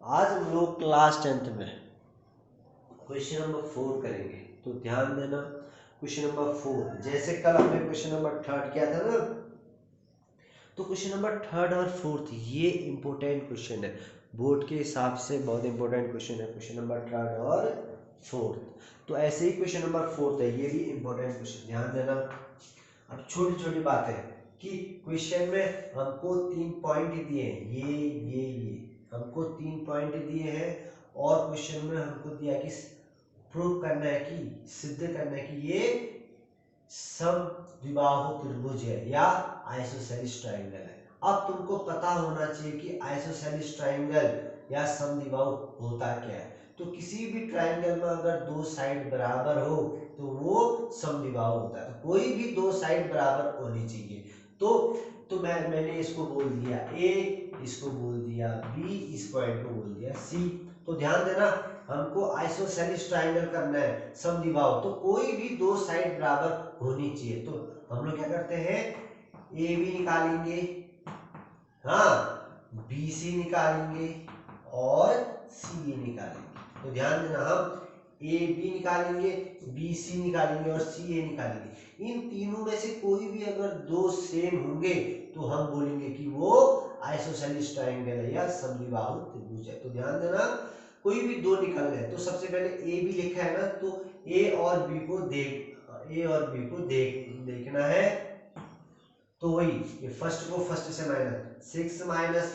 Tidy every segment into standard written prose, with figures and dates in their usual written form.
आज हम लोग क्लास 10th में क्वेश्चन नंबर 4 करेंगे, तो ध्यान देना। क्वेश्चन नंबर 4 जैसे कल हमने क्वेश्चन नंबर 3 किया था ना, तो क्वेश्चन नंबर 3 और 4 ये इंपॉर्टेंट क्वेश्चन है, बोर्ड के हिसाब से बहुत इंपॉर्टेंट क्वेश्चन है क्वेश्चन नंबर 3 और 4। तो ऐसे ही क्वेश्चन नंबर 4 है, ये भी इंपॉर्टेंट क्वेश्चन, ध्यान देना। अब छोटी छोटी बात है कि क्वेश्चन में हमको 3 पॉइंट दिए हैं, ये हमको 3 पॉइंट दिए हैं, और क्वेश्चन में हमको दिया कि प्रूव करना है, कि सिद्ध करना है कि ये समद्विबाहु त्रिभुज है या आइसोसेलेस ट्रायंगल है। अब तुमको पता होना चाहिए कि आइसोसेलेस ट्रायंगल या समद्विबाहु होता क्या है। तो किसी भी ट्रायंगल में अगर दो साइड बराबर हो तो वो समद्विबाहु होता है। तो कोई भी दो साइड बराबर होनी चाहिए। तो मैंने इसको बोल दिया ए, इसको बोल दिया बी, इस पॉइंट को बोल दिया सी। तो ध्यान देना, हमको आइसोसेलेस ट्रायंगल करना है समद्विबाहु, तो कोई भी दो साइड बराबर होनी चाहिए। तो हम लोग क्या करते हैं, ए बी निकालेंगे, हाँ, बी सी निकालेंगे और सी ए निकालेंगे। तो ध्यान देना, हम ए बी निकालेंगे, बी सी निकालेंगे और सी ए निकालेंगे। इन तीनों में से कोई भी अगर दो सेम होंगे तो हम बोलेंगे कि वो आइसोसेलेस ट्रायंगल है या समद्विबाहु त्रिभुज है। तो ध्यान देना, कोई भी दो निकल रहे हैं तो सबसे पहले ए बी लिखा है ना, तो ए और बी को देखना है। तो वही ये फर्स्ट को फर्स्ट से माइनस 6 माइनस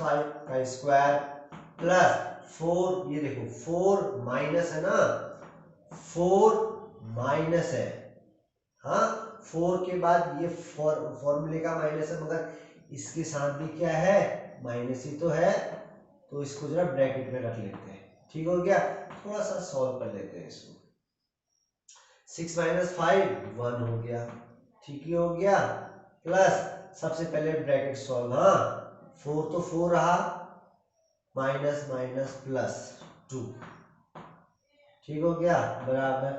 5 का स्क्वायर प्लस 4, ये देखो 4 माइनस है ना, 4 माइनस है, हाँ 4 के बाद ये फॉर्मूले का माइनस है, मगर इसके साथ भी क्या है, माइनस ही तो है। तो इसको जरा ब्रैकेट में रख लेते हैं, ठीक हो गया। थोड़ा सा सॉल्व कर लेते हैं इसको। 6 माइनस 5 1 हो गया, ठीक ही हो गया, प्लस सबसे पहले ब्रैकेट सॉल्व, हाँ 4 तो 4 रहा, माइनस माइनस प्लस 2, ठीक हो गया, बराबर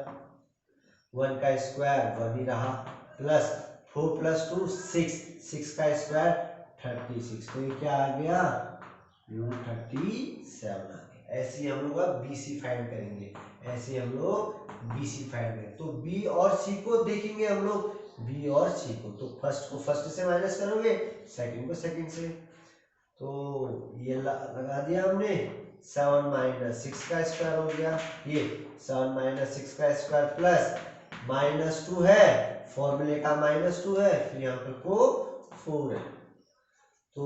1 का स्क्वायर 1 ही रहा, प्लस 4 प्लस 2 6 का स्क्वायर 36। तो ये क्या आ गया, √37 आ गया। ऐसे ही हम लोग अब BC फाइंड करेंगे, ऐसे हम लोग BC फाइंड करेंगे। तो B और C को देखेंगे हम लोग, B और C को, तो फर्स्ट को फर्स्ट से माइनस करोगे, सेकंड को सेकंड से। तो ये लगा दिया हमने, 7 माइनस 6 का स्क्वायर हो गया, ये 7 माइनस 6 का स्क्वायर प्लस -2 है, फॉर्मूले का -2 है, फिर यहाँ पर को 4 है। तो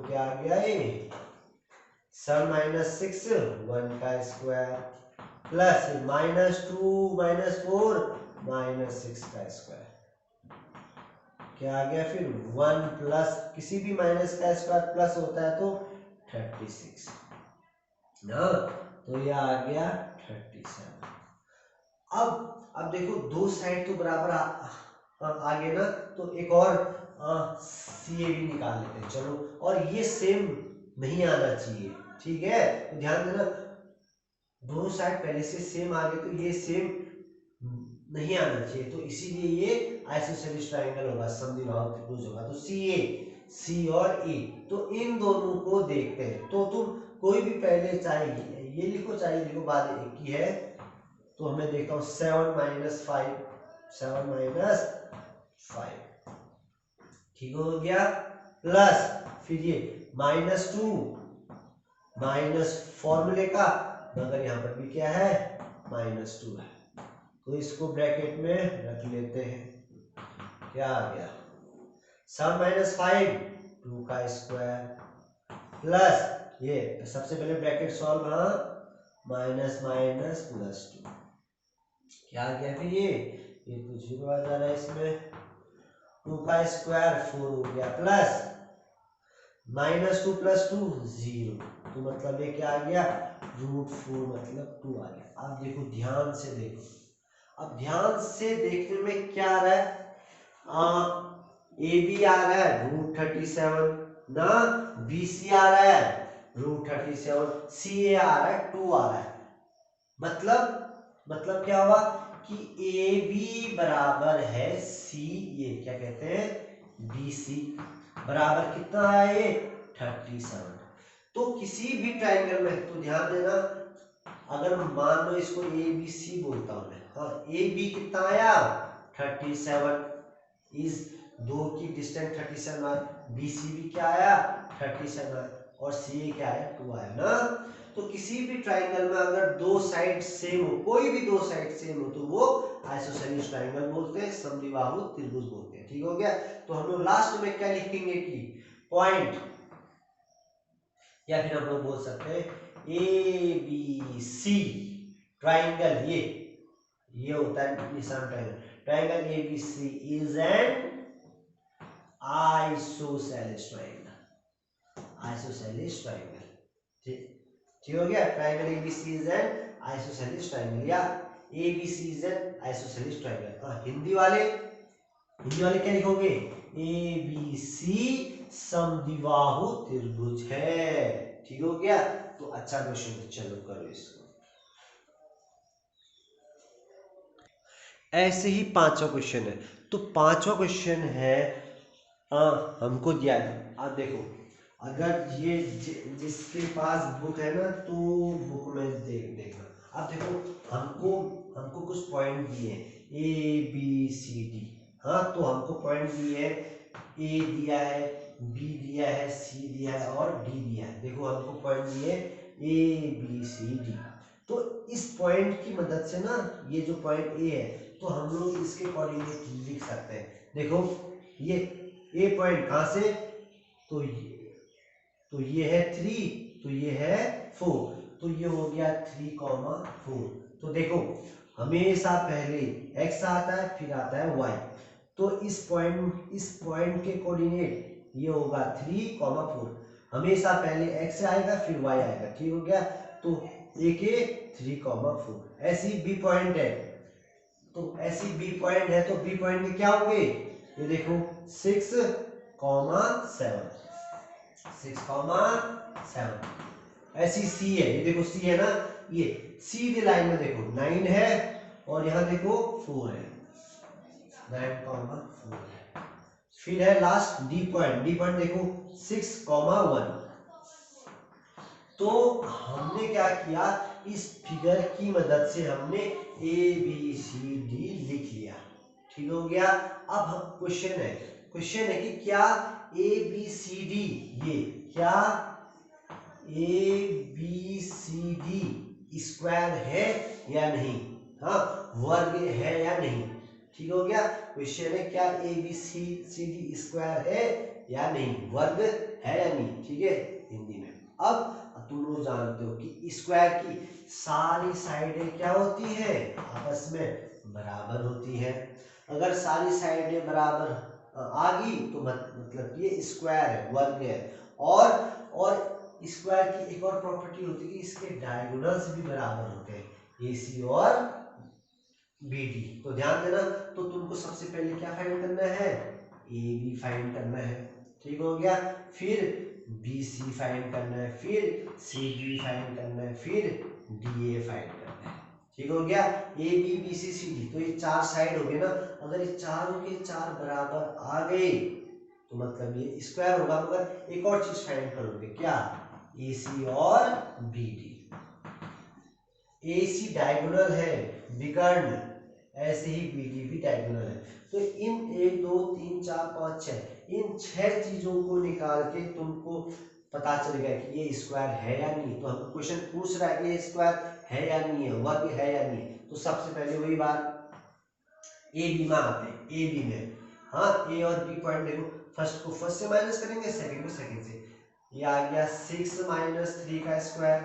क्या आ गया, ये 7 माइनस 6 1 का स्क्वायर प्लस -2 -4 -6 का स्क्वायर, क्या आ गया फिर 1 प्लस किसी भी माइनस का स्क्वायर प्लस होता है तो 36 ना, तो ये आ गया 37। अब देखो दो साइड तो बराबर आगे ना, तो एक और सी ए भी निकाल लेते हैं, चलो। और ये सेम नहीं आना चाहिए, ठीक है, तो ध्यान देना, दोनों साइड पहले से सेम आ गए तो ये सेम नहीं आना चाहिए, तो इसीलिए ये आइसोसेलेस ट्रायंगल होगा, समद्विबाहु त्रिभुज होगा। तो सी और ए, तो इन दोनों को देखते हैं। तो तुम कोई भी पहले चाहे ये लिखो चाहे लिखो, बाद एक ही है। तो हमें देखता हूँ 7 माइनस 5 ठीक हो गया, प्लस फिर ये -2 माइनस फॉर्मूले का, मगर यहाँ पर भी क्या है, -2 है, तो इसको ब्रैकेट में रख लेते हैं। क्या आ गया, 7 माइनस 5 2 का स्क्वायर प्लस ये सबसे पहले ब्रैकेट सॉल्व, हाँ माइनस माइनस प्लस 2, क्या आ गया फिर ये तो 0 आ जा रहा है इसमें, 2 का स्क्वायर 4 हो गया, प्लस -2 प्लस 2 0, तो मतलब ये क्या आ गया, √4 मतलब 2 आ गया। अब देखो ध्यान से देखो, अब ध्यान से देखने में क्या आ रहा है, ए बी आ रहा है √37 ना, बी सी आ रहा है √37, सी ए आ रहा है 2 आ रहा है, मतलब क्या हुआ कि ए बी बराबर है सी, ये क्या कहते हैं, बी सी बराबर कितना है, ये 37। तो किसी भी ट्राइंगल में, तो ध्यान देना, अगर मान लो इसको ए बी सी बोलता हूं मैं, हाँ ए बी कितना आया 37, इस दो की डिस्टेंस 37 आया, बी सी भी क्या आया 37 आया, और सी ए क्या आया 2 आया ना। तो किसी भी ट्राइंगल में अगर दो साइड सेम हो, कोई भी दो साइड सेम हो, तो वो आइसोसेलेस ट्राइंगल बोलते हैं, समद्विबाहु त्रिभुज बोलते हैं। ठीक हो गया। तो हम लोग लास्ट में क्या लिखेंगे कि पॉइंट, या फिर हम लोग बोल सकते हैं ए बी सी ट्राइंगल, ये होता है निशान triangle, triangle A B C is an isosceles triangle, isosceles triangle. ठीक हो गया। Triangle A B C is an isosceles triangle, या A B C is an isosceles triangle. Hindi वाले क्या लिखोगे, ए बी सी समद्विबाहु त्रिभुज है। ठीक हो गया। तो अच्छा क्वेश्चन, चलो करो इसको। ऐसे ही पांचवा क्वेश्चन है। तो पांचवा क्वेश्चन है, हमको दिया है, आप देखो, अगर ये जिसके पास बुक है ना, तो बुक में देखना। अब देखो, हमको कुछ पॉइंट दिए ए बी सी डी, हाँ तो हमको पॉइंट दिए है, ए दिया है, बी दिया है, सी दिया है और डी दिया है। देखो हमको पॉइंट दिए ए बी सी डी। तो इस पॉइंट की मदद से ना, ये जो पॉइंट ए है, तो हम लोग इसके कोऑर्डिनेट लिख सकते हैं। देखो ये ए पॉइंट कहां से, तो ये है 3, तो ये है 4, तो ये हो गया 3,4। तो देखो हमेशा पहले x आता है, फिर आता है y। तो इस पॉइंट के कोऑर्डिनेट ये होगा 3,4, हमेशा पहले x आएगा फिर y आएगा। ठीक हो गया। तो a के 3,4। ऐसी b पॉइंट है, तो ऐसी बी पॉइंट है, तो बी पॉइंट में क्या होंगे, ये देखो 6,7, 6,7। ऐसी सी है, ये देखो सी है ना, ये सीधे लाइन में देखो 9 है, और यहां देखो 4 है, 9,4 है। फिर है लास्ट डी पॉइंट देखो 6,1। तो हमने क्या किया, इस फिगर की मदद से हमने ए बी सी डी लिख लिया। ठीक हो गया। अब क्वेश्चन है कि क्या ए बी सी डी, ये क्या A B C D square है या नहीं, हाँ वर्ग है या नहीं। ठीक हो गया। क्वेश्चन है क्या A B C D square है या नहीं, वर्ग है या नहीं। ठीक है, हिंदी में। अब तुम लोग जानते हो कि स्क्वायर की सारी साइडें क्या होती है, आपस में बराबर होती है। अगर सारी साइडें बराबर आ गई तो मतलब ये स्क्वायर है, वर्ग है। और स्क्वायर की एक और प्रॉपर्टी होती है कि इसके डायगोनल्स भी बराबर होते हैं, AC और BD। तो ध्यान देना। तो तुमको सबसे पहले क्या फाइंड करना है, AB फाइंड करना है। ठीक हो गया। फिर BC फाइंड करना है, फिर CD फाइंड करना है, फिर DA फाइंड करना है। ठीक हो गया। AB BC CD, तो ये चार साइड हो गए ना। अगर ये चारों के चार बराबर आ गए तो मतलब ये स्क्वायर होगा। मगर एक और चीज फाइंड करोगे, क्या, AC और BD। AC डायगोनल है, विकर्ण, ऐसे ही BD भी डायगोनल है। तो इन 1 2 3 4 5 6, इन 6 चीजों को निकाल के तुमको पता चलेगा कि ये स्क्वायर है या नहीं। तो हम क्वेश्चन पूछ रहा है ये स्क्वायर है या नहीं है, वर्ग है या नहीं। तो सबसे पहले वही बात, ए बी में आते हैं, ए बी में, हाँ ए और बी पॉइंट देखो, फर्स्ट को फर्स्ट से माइनस करेंगे, सेकंड को सेकंड से। ये आ गया 6 माइनस 3 का स्क्वायर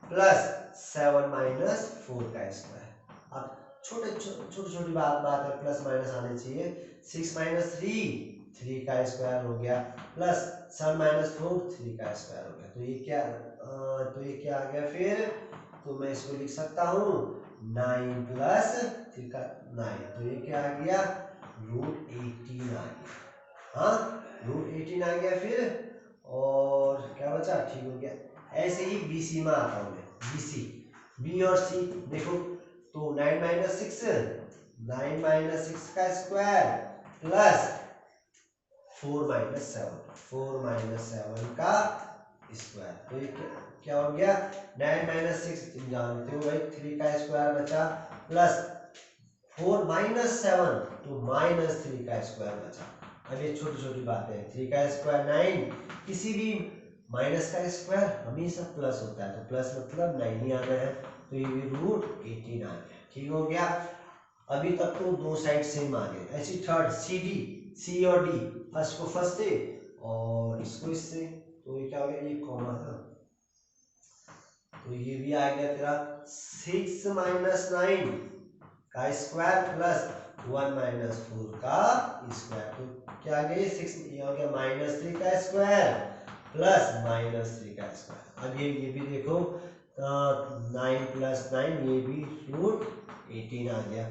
प्लस 7 माइनस 4 का स्क्वायर। अब छोटी बात है, प्लस माइनस आने चाहिए। 6 माइनस 3 का स्क्वायर हो गया, प्लस 7 माइनस 4 3 का स्क्वायर हो गया। तो ये क्या आ गया फिर, तो मैं इसको लिख सकता हूँ 9 प्लस 3 का 9। तो ये क्या आ गया, √18 आ गया। हाँ √18 आ गया। फिर और क्या बचा, ठीक हो गया। ऐसे ही BC में आता हूँ मैं, BC, B और C देखो, तो 9 माइनस 6 का स्क्वायर प्लस 4 - 7 का स्क्वायर। तो ये क्या हो गया, 9 - 6 तुम जानते हो भाई 3 का स्क्वायर बचा, प्लस 4 - 7 तो -3 का स्क्वायर बचा। अब ये छोटी छोटी बातें हैं, 3 का स्क्वायर 9, किसी भी माइनस का स्क्वायर हमेशा प्लस होता है, तो प्लस मतलब 9 ही आना है, तो ये भी √18 आ गया। ठीक हो गया, अभी तक तो दो साइड सेम आ गए। ऐसी थर्ड सी और डी, फर्स्ट को फर्स्ट से और इसको इससे, तो ये क्या हो गया, ये कॉमन है, तो ये भी आ गया तेरा 6 - 9 का स्क्वायर प्लस 1 - 4 का स्क्वायर। तो क्या आ गया, 6 ये हो गया -3 का स्क्वायर प्लस -3 का स्क्वायर। अब ये भी देखो 9 + 9 ये भी √18 आ गया।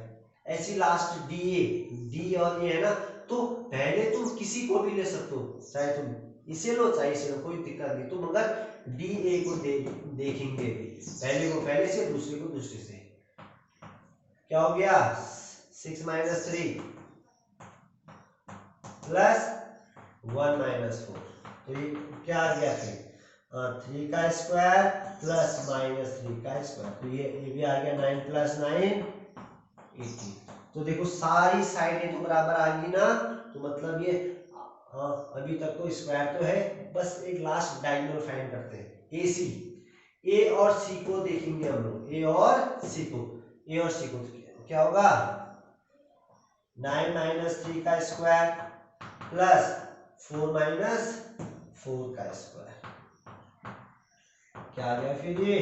ऐसी लास्ट डी और ये है ना, तो पहले तुम किसी को भी ले सकते हो, चाहे तुम इसे लो चाहे इसे लो, कोई दिक्कत नहीं, तो मगर डी ए को देखेंगे पहले को पहले से, दूसरे को दूसरे से। क्या हो गया, 6 - 3 प्लस 1 - 4, तो ये क्या आ गया फिर 3 का स्क्वायर प्लस -3 का स्क्वायर, तो ये भी आ गया 9 + 9 18। तो देखो सारी साइडें तो बराबर आ गई ना, तो मतलब ये अभी तक तो स्क्वायर तो है, बस एक लास्ट डायगोनल फाइंड करते हैं। ए और सी को देखेंगे हम लोग, ए और सी को क्या होगा, 9 - 3 का स्क्वायर प्लस 4 - 4 का स्क्वायर, क्या आ गया फिर ये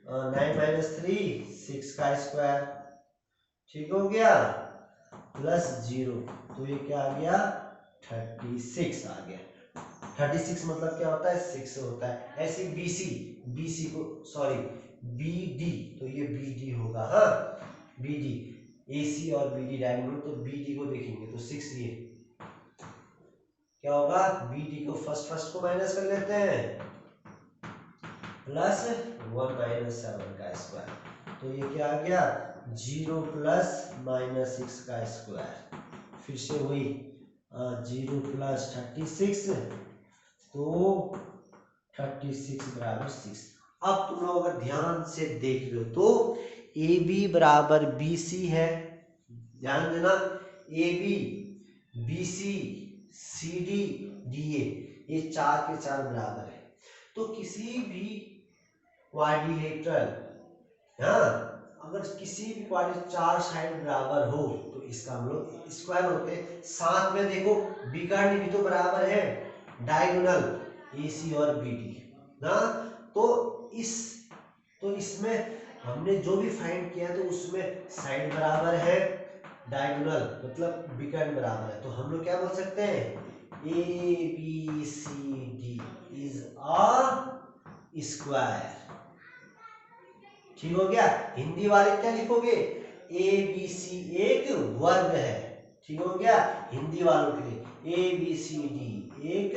9 - 3 6 का स्क्वायर, ठीक हो गया, प्लस 0, तो ये क्या आ गया 36 आ गया। 36 मतलब क्या होता है, 6 होता है। ऐसे बीसी को सॉरी बीडी, तो ये बीडी होगा, हाँ बीडी, एसी और बीडी डायगोनल, तो बीडी को देखेंगे तो 6, ये क्या होगा, बीडी को फर्स्ट को माइनस कर लेते हैं, प्लस 1 - 7 का स्क्वायर, तो ये क्या आ गया 0 प्लस -6 का स्क्वायर, फिर से वही 0 प्लस 36, तो 36 बराबर 6। अब तुम लोग अगर ध्यान से देख लो तो ए बी बराबर बी सी है, ध्यान देना, A B B C C D D A, ये 4 के 4 बराबर है, तो किसी भी क्वाड्रिलेटरल, हाँ अगर किसी भी क्वाड्रिलेटरल 4 साइड बराबर हो तो इसका हम लोग स्क्वायर होते हैं। साथ में देखो बी का डी भी तो बराबर है, डायगोनल ए सी और बी डी ना, तो इसमें हमने जो भी फाइंड किया तो उसमें साइड बराबर है, डायगोनल मतलब बी का बराबर है, तो हम लोग क्या बोल सकते हैं, A B C D is a square. ठीक हो गया, हिंदी वाले क्या लिखोगे, ए बी सी एक वर्ग है। ठीक हो गया, हिंदी वालों के लिए ए बी सी डी एक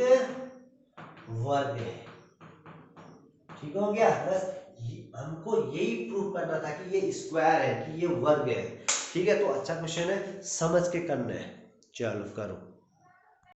वर्ग है। ठीक हो गया, बस हमको यही प्रूव करना था कि ये स्क्वायर है, कि ये वर्ग है। ठीक है, तो अच्छा क्वेश्चन है, समझ के करना है, चलो करो।